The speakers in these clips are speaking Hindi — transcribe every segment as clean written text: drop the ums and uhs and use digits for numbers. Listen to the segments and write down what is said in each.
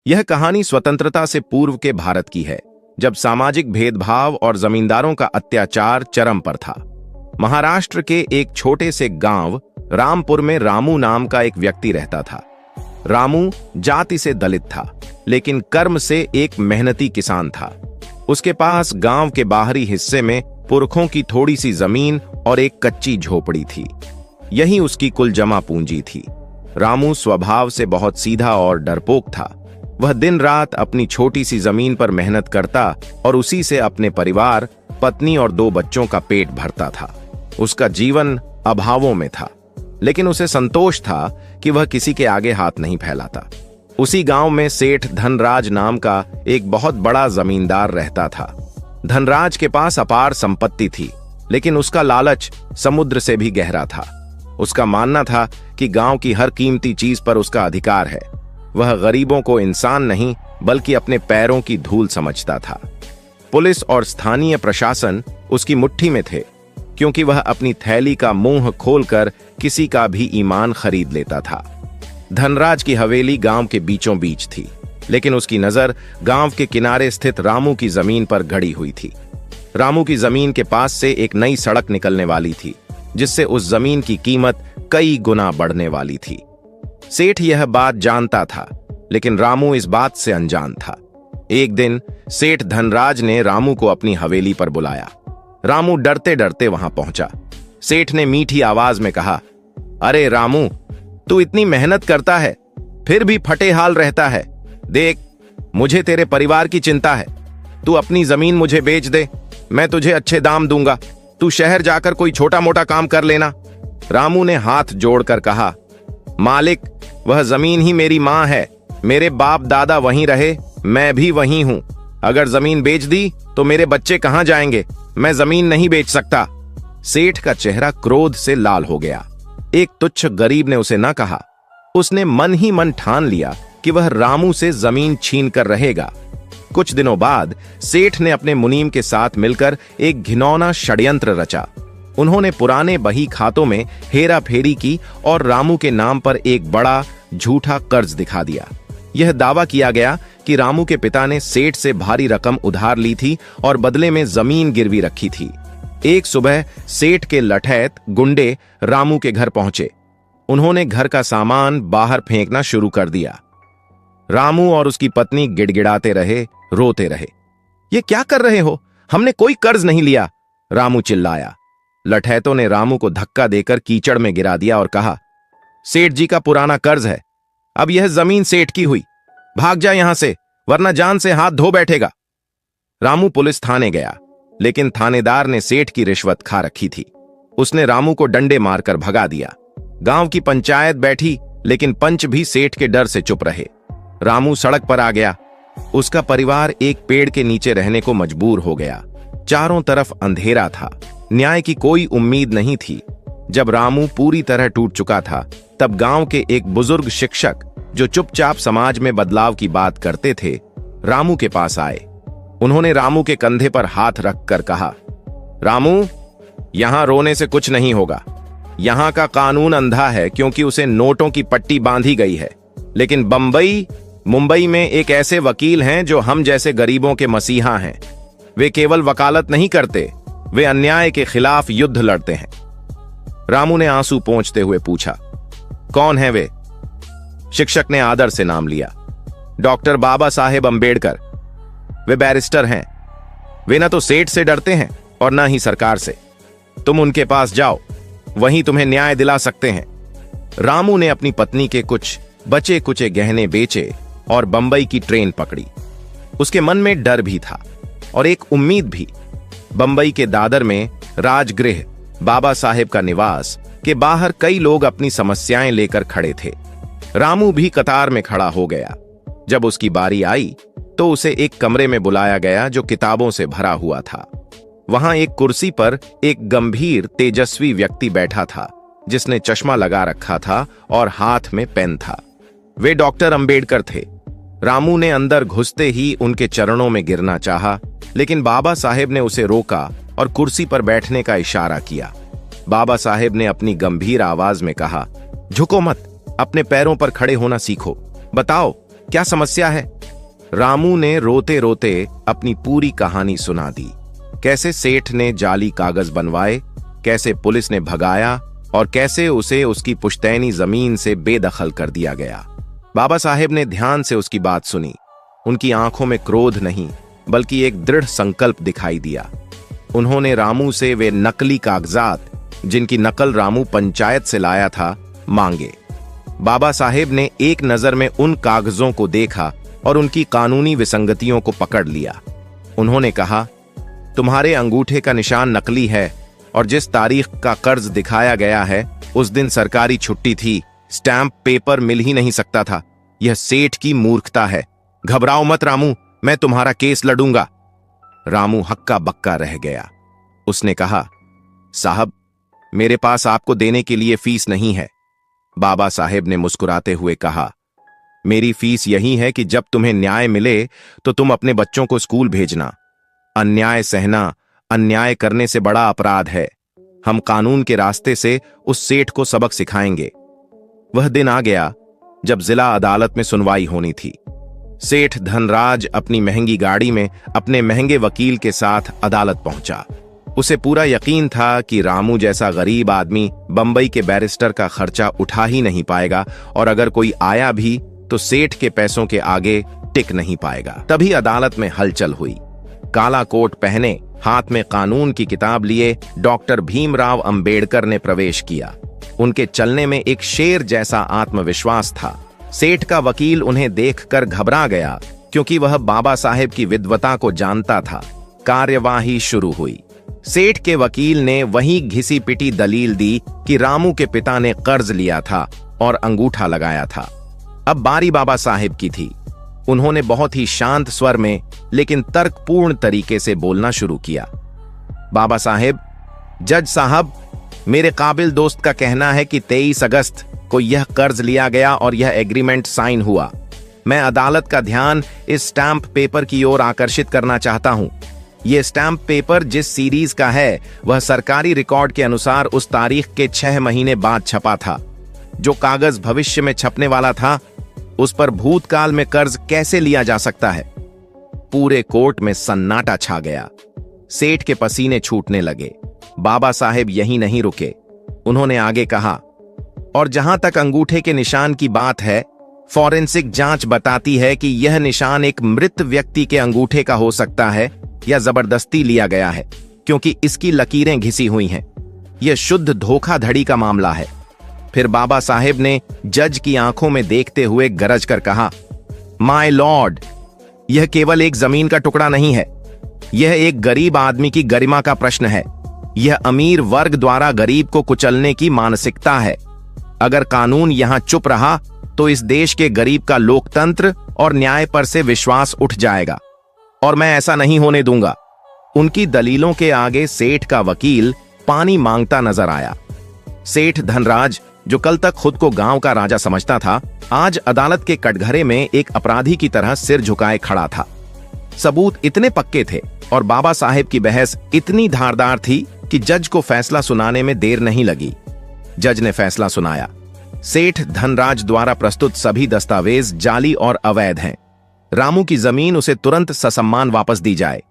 यह कहानी स्वतंत्रता से पूर्व के भारत की है, जब सामाजिक भेदभाव और जमींदारों का अत्याचार चरम पर था। महाराष्ट्र के एक छोटे से गांव रामपुर में रामू नाम का एक व्यक्ति रहता था। रामू जाति से दलित था, लेकिन कर्म से एक मेहनती किसान था। उसके पास गांव के बाहरी हिस्से में पुरखों की थोड़ी सी जमीन और एक कच्ची झोपड़ी थी। यही उसकी कुल जमा पूंजी थी। रामू स्वभाव से बहुत सीधा और डरपोक था। वह दिन रात अपनी छोटी सी जमीन पर मेहनत करता और उसी से अपने परिवार, पत्नी और 2 बच्चों का पेट भरता था। उसका जीवन अभावों में था, लेकिन उसे संतोष था कि वह किसी के आगे हाथ नहीं फैलाता। उसी गांव में सेठ धनराज नाम का एक बहुत बड़ा जमींदार रहता था। धनराज के पास अपार संपत्ति थी, लेकिन उसका लालच समुद्र से भी गहरा था। उसका मानना था कि गांव की हर कीमती चीज पर उसका अधिकार है। वह गरीबों को इंसान नहीं, बल्कि अपने पैरों की धूल समझता था। पुलिस और स्थानीय प्रशासन उसकी मुट्ठी में थे, क्योंकि वह अपनी थैली का मुंह खोलकर किसी का भी ईमान खरीद लेता था। धनराज की हवेली गांव के बीचों बीच थी, लेकिन उसकी नजर गांव के किनारे स्थित रामू की जमीन पर गड़ी हुई थी। रामू की जमीन के पास से एक नई सड़क निकलने वाली थी, जिससे उस जमीन की कीमत कई गुना बढ़ने वाली थी। सेठ यह बात जानता था, लेकिन रामू इस बात से अनजान था। एक दिन सेठ धनराज ने रामू को अपनी हवेली पर बुलाया। रामू डरते डरते वहां पहुंचा। सेठ ने मीठी आवाज में कहा, अरे रामू, तू इतनी मेहनत करता है, फिर भी फटे हाल रहता है। देख, मुझे तेरे परिवार की चिंता है। तू अपनी जमीन मुझे बेच दे, मैं तुझे अच्छे दाम दूंगा। तू शहर जाकर कोई छोटा मोटा काम कर लेना। रामू ने हाथ जोड़कर कहा, मालिक, वह जमीन ही मेरी मां है। मेरे बाप दादा वहीं रहे, मैं भी वहीं हूं। अगर जमीन बेच दी तो मेरे बच्चे कहां जाएंगे? मैं जमीन नहीं बेच सकता। सेठ का चेहरा क्रोध से लाल हो गया। एक तुच्छ गरीब ने उसे न कहा। उसने मन ही मन ठान लिया कि वह रामू से जमीन छीन कर रहेगा। कुछ दिनों बाद सेठ ने अपने मुनीम के साथ मिलकर एक घिनौना षड्यंत्र रचा। उन्होंने पुराने बही खातों में हेरा फेरी की और रामू के नाम पर एक बड़ा झूठा कर्ज दिखा दिया। यह दावा किया गया कि रामू के पिता ने सेठ से भारी रकम उधार ली थी और बदले में जमीन गिरवी रखी थी। एक सुबह सेठ के लठैत गुंडे रामू के घर पहुंचे। उन्होंने घर का सामान बाहर फेंकना शुरू कर दिया। रामू और उसकी पत्नी गिड़गिड़ाते रहे, रोते रहे। ये क्या कर रहे हो? हमने कोई कर्ज नहीं लिया, रामू चिल्लाया। लठैतों ने रामू को धक्का देकर कीचड़ में गिरा दिया और कहा, सेठ जी का पुराना कर्ज है, अब यह जमीन सेठ की हुई। भाग जा यहां से, वरना जान से हाथ धो बैठेगा। रामू पुलिस थाने गया, लेकिन थानेदार ने सेठ की रिश्वत खा रखी थी। उसने रामू को डंडे मारकर भगा दिया। गांव की पंचायत बैठी, लेकिन पंच भी सेठ के डर से चुप रहे। रामू सड़क पर आ गया। उसका परिवार एक पेड़ के नीचे रहने को मजबूर हो गया। चारों तरफ अंधेरा था, न्याय की कोई उम्मीद नहीं थी। जब रामू पूरी तरह टूट चुका था, तब गांव के एक बुजुर्ग शिक्षक, जो चुपचाप समाज में बदलाव की बात करते थे, रामू के पास आए। उन्होंने रामू के कंधे पर हाथ रखकर कहा, रामू, यहां रोने से कुछ नहीं होगा। यहां का कानून अंधा है, क्योंकि उसे नोटों की पट्टी बांधी गई है। लेकिन मुंबई में एक ऐसे वकील हैं जो हम जैसे गरीबों के मसीहा हैं। वे केवल वकालत नहीं करते, वे अन्याय के खिलाफ युद्ध लड़ते हैं। रामू ने आंसू पोंछते हुए पूछा, कौन है वे? शिक्षक ने आदर से नाम लिया, डॉक्टर बाबा साहेब अंबेडकर। वे बैरिस्टर हैं। वे न तो सेठ से डरते हैं और न ही सरकार से। तुम उनके पास जाओ, वहीं तुम्हें न्याय दिला सकते हैं। रामू ने अपनी पत्नी के कुछ बचे कुचे गहने बेचे और बंबई की ट्रेन पकड़ी। उसके मन में डर भी था और एक उम्मीद भी। बंबई के दादर में राजगृह बाबा साहेब का निवास के बाहर कई लोग अपनी समस्याएं लेकर खड़े थे। रामू भी कतार में खड़ा हो गया। जब उसकी बारी आई तो उसे एक कमरे में बुलाया गया जो किताबों से भरा हुआ था। वहां एक कुर्सी पर एक गंभीर तेजस्वी व्यक्ति बैठा था, जिसने चश्मा लगा रखा था और हाथ में पेन था। वे डॉक्टर अंबेडकर थे। रामू ने अंदर घुसते ही उनके चरणों में गिरना चाहा, लेकिन बाबा साहेब ने उसे रोका और कुर्सी पर बैठने का इशारा किया। बाबा साहेब ने अपनी गंभीर आवाज में कहा, झुको मत, अपने पैरों पर खड़े होना सीखो। बताओ, क्या समस्या है? रामू ने रोते रोते अपनी पूरी कहानी सुना दी। कैसे सेठ ने जाली कागज बनवाए, कैसे पुलिस ने भगाया और कैसे उसे उसकी पुश्तैनी जमीन से बेदखल कर दिया गया। बाबा साहेब ने ध्यान से उसकी बात सुनी। उनकी आंखों में क्रोध नहीं बल्कि एक दृढ़ संकल्प दिखाई दिया। उन्होंने रामू से वे नकली कागजात, जिनकी नकल रामू पंचायत से लाया था, मांगे। बाबा साहेब ने एक नजर में उन कागजों को देखा और उनकी कानूनी विसंगतियों को पकड़ लिया। उन्होंने कहा, तुम्हारे अंगूठे का निशान नकली है और जिस तारीख का कर्ज दिखाया गया है उस दिन सरकारी छुट्टी थी, स्टैंप पेपर मिल ही नहीं सकता था। यह सेठ की मूर्खता है। घबराओ मत रामू, मैं तुम्हारा केस लड़ूंगा। रामू हक्का बक्का रह गया। उसने कहा, साहब, मेरे पास आपको देने के लिए फीस नहीं है। बाबा साहेब ने मुस्कुराते हुए कहा, मेरी फीस यही है कि जब तुम्हें न्याय मिले तो तुम अपने बच्चों को स्कूल भेजना। अन्याय सहना अन्याय करने से बड़ा अपराध है। हम कानून के रास्ते से उस सेठ को सबक सिखाएंगे। वह दिन आ गया जब जिला अदालत में सुनवाई होनी थी। सेठ धनराज अपनी महंगी गाड़ी में अपने महंगे वकील के साथ अदालत पहुंचा। उसे पूरा यकीन था कि रामू जैसा गरीब आदमी बंबई के बैरिस्टर का खर्चा उठा ही नहीं पाएगा और अगर कोई आया भी तो सेठ के पैसों के आगे टिक नहीं पाएगा। तभी अदालत में हलचल हुई। काला कोट पहने, हाथ में कानून की किताब लिए डॉक्टर भीमराव अंबेडकर ने प्रवेश किया। उनके चलने में एक शेर जैसा आत्मविश्वास था। सेठ का वकील उन्हें देखकर घबरा गया क्योंकि वह बाबा साहेब की विद्वता को जानता था। कार्यवाही शुरू हुई। सेठ के वकील ने वही घिसी पिटी दलील दी कि रामू के पिता ने कर्ज लिया था और अंगूठा लगाया था। अब बारी बाबा साहेब की थी। उन्होंने बहुत ही शांत स्वर में लेकिन तर्कपूर्ण तरीके से बोलना शुरू किया। बाबा साहेब, जज साहब, मेरे काबिल दोस्त का कहना है कि 23 अगस्त को यह कर्ज लिया गया और यह एग्रीमेंट साइन हुआ। मैं अदालत का ध्यान इस स्टैंप पेपर की ओर आकर्षित करना चाहता हूं। यह स्टैंप पेपर जिस सीरीज का है वह सरकारी रिकॉर्ड के अनुसार उस तारीख के 6 महीने बाद छपा था। जो कागज भविष्य में छपने वाला था उस पर भूतकाल में कर्ज कैसे लिया जा सकता है? पूरे कोर्ट में सन्नाटा छा गया। सेठ के पसीने छूटने लगे। बाबा साहेब यहीं नहीं रुके। उन्होंने आगे कहा, और जहां तक अंगूठे के निशान की बात है, फॉरेंसिक जांच बताती है कि यह निशान एक मृत व्यक्ति के अंगूठे का हो सकता है या जबरदस्ती लिया गया है, क्योंकि इसकी लकीरें घिसी हुई हैं। यह शुद्ध धोखाधड़ी का मामला है। फिर बाबा साहेब ने जज की आंखों में देखते हुए गरज कर कहा, माय लॉर्ड, यह केवल एक जमीन का टुकड़ा नहीं है। यह एक गरीब आदमी की गरिमा का प्रश्न है। यह अमीर वर्ग द्वारा गरीब को कुचलने की मानसिकता है। अगर कानून यहां चुप रहा तो इस देश के गरीब का लोकतंत्र और न्याय पर से विश्वास उठ जाएगा, और मैं ऐसा नहीं होने दूंगा। उनकी दलीलों के आगे सेठ का वकील पानी मांगता नजर आया। सेठ धनराज, जो कल तक खुद को गांव का राजा समझता था, आज अदालत के कटघरे में एक अपराधी की तरह सिर झुकाए खड़ा था। सबूत इतने पक्के थे और बाबा साहेब की बहस इतनी धारदार थी कि जज को फैसला सुनाने में देर नहीं लगी। जज ने फैसला सुनाया। सेठ धनराज द्वारा प्रस्तुत सभी दस्तावेज जाली और अवैध हैं। रामू की जमीन उसे तुरंत ससम्मान वापस दी जाए।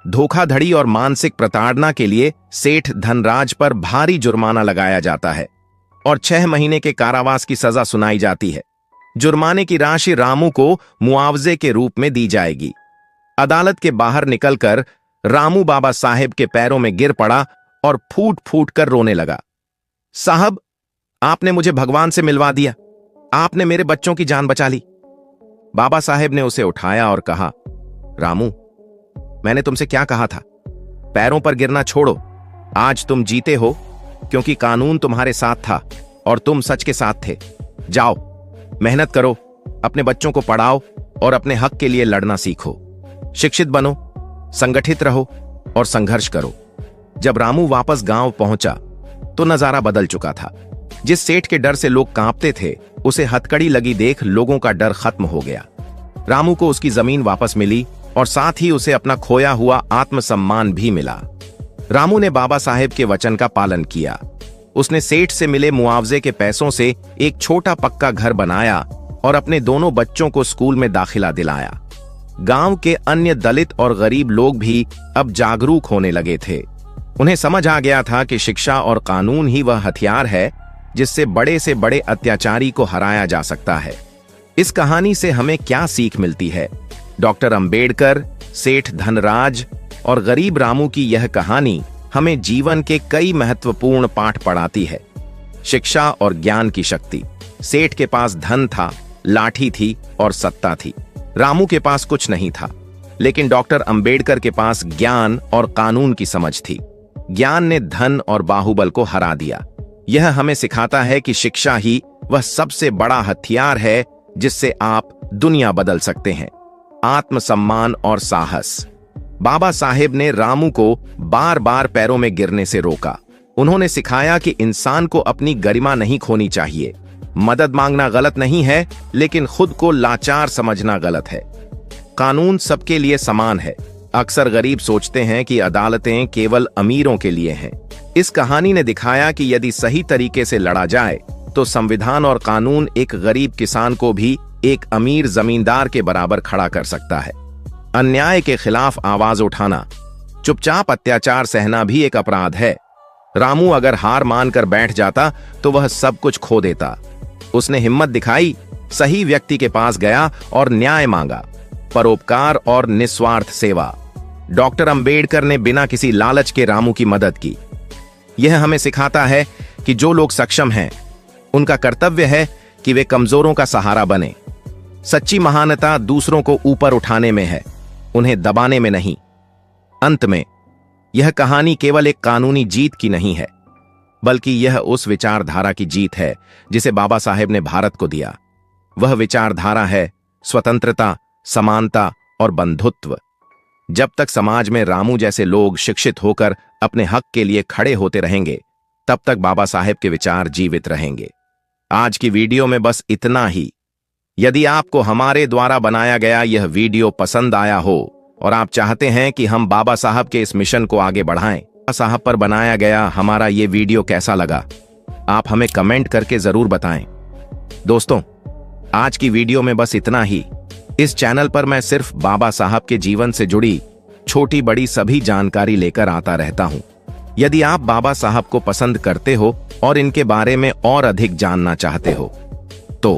धोखाधड़ी और मानसिक प्रताड़ना के लिए सेठ धनराज पर भारी जुर्माना लगाया जाता है और 6 महीने के कारावास की सजा सुनाई जाती है। जुर्माने की राशि रामू को मुआवजे के रूप में दी जाएगी। अदालत के बाहर निकलकर रामू बाबा साहेब के पैरों में गिर पड़ा और फूट फूट कर रोने लगा। साहब, आपने मुझे भगवान से मिलवा दिया। आपने मेरे बच्चों की जान बचा ली। बाबा साहेब ने उसे उठाया और कहा, रामू, मैंने तुमसे क्या कहा था? पैरों पर गिरना छोड़ो। आज तुम जीते हो क्योंकि कानून तुम्हारे साथ था और तुम सच के साथ थे। जाओ, मेहनत करो, अपने बच्चों को पढ़ाओ और अपने हक के लिए लड़ना सीखो। शिक्षित बनो, संगठित रहो और संघर्ष करो। जब रामू वापस गांव पहुंचा तो नजारा बदल चुका था। जिस सेठ के डर से लोग कांपते थे, उसे हथकड़ी लगी देख लोगों का डर खत्म हो गया। रामू को उसकी जमीन वापस मिली और साथ ही उसे अपना खोया हुआ आत्मसम्मान भी मिला। रामू ने बाबा साहेब के वचन का पालन किया। उसने सेठ से मिले मुआवजे के पैसों से एक छोटा पक्का घर बनाया और अपने दोनों बच्चों को स्कूल में दाखिला दिलाया। गांव के अन्य दलित और गरीब लोग भी अब जागरूक होने लगे थे। उन्हें समझ आ गया था कि शिक्षा और कानून ही वह हथियार है जिससे बड़े से बड़े अत्याचारी को हराया जा सकता है। इस कहानी से हमें क्या सीख मिलती है? डॉक्टर अंबेडकर, सेठ धनराज और गरीब रामू की यह कहानी हमें जीवन के कई महत्वपूर्ण पाठ पढ़ाती है। शिक्षा और ज्ञान की शक्ति। सेठ के पास धन था, लाठी थी और सत्ता थी। रामू के पास कुछ नहीं था, लेकिन डॉक्टर अंबेडकर के पास ज्ञान और कानून की समझ थी। ज्ञान ने धन और बाहुबल को हरा दिया। यह हमें सिखाता है कि शिक्षा ही वह सबसे बड़ा हथियार है जिससे आप दुनिया बदल सकते हैं। आत्मसम्मान और साहस। बाबा साहेब ने रामू को बार बार पैरों में गिरने से रोका। उन्होंने सिखाया कि इंसान को अपनी गरिमा नहीं खोनी चाहिए। मदद मांगना गलत नहीं है, लेकिन खुद को लाचार समझना गलत है। कानून सबके लिए समान है। अक्सर गरीब सोचते हैं कि अदालतें केवल अमीरों के लिए हैं। इस कहानी ने दिखाया कि यदि सही तरीके से लड़ा जाए तो संविधान और कानून एक गरीब किसान को भी एक अमीर जमींदार के बराबर खड़ा कर सकता है। अन्याय के खिलाफ आवाज उठाना। चुपचाप अत्याचार सहना भी एक अपराध है। रामू अगर हार मानकर बैठ जाता तो वह सब कुछ खो देता। उसने हिम्मत दिखाई, सही व्यक्ति के पास गया और न्याय मांगा। परोपकार और निस्वार्थ सेवा। डॉक्टर अंबेडकर ने बिना किसी लालच के रामू की मदद की। यह हमें सिखाता है कि जो लोग सक्षम हैं, उनका कर्तव्य है कि वे कमजोरों का सहारा बने। सच्ची महानता दूसरों को ऊपर उठाने में है, उन्हें दबाने में नहीं। अंत में, यह कहानी केवल एक कानूनी जीत की नहीं है, बल्कि यह उस विचारधारा की जीत है जिसे बाबा साहेब ने भारत को दिया। वह विचारधारा है स्वतंत्रता, समानता और बंधुत्व। जब तक समाज में रामू जैसे लोग शिक्षित होकर अपने हक के लिए खड़े होते रहेंगे, तब तक बाबा साहेब के विचार जीवित रहेंगे। आज की वीडियो में बस इतना ही। यदि आपको हमारे द्वारा बनाया गया यह वीडियो पसंद आया हो और आप चाहते हैं कि हम बाबा साहब के इस मिशन को आगे बढ़ाएं, बाबा साहब पर बनाया गया हमारा ये वीडियो कैसा लगा, आप हमें कमेंट करके जरूर बताएं। दोस्तों, आज की वीडियो में बस इतना ही। इस चैनल पर मैं सिर्फ बाबा साहब के जीवन से जुड़ी छोटी बड़ी सभी जानकारी लेकर आता रहता हूं। यदि आप बाबा साहब को पसंद करते हो और इनके बारे में और अधिक जानना चाहते हो तो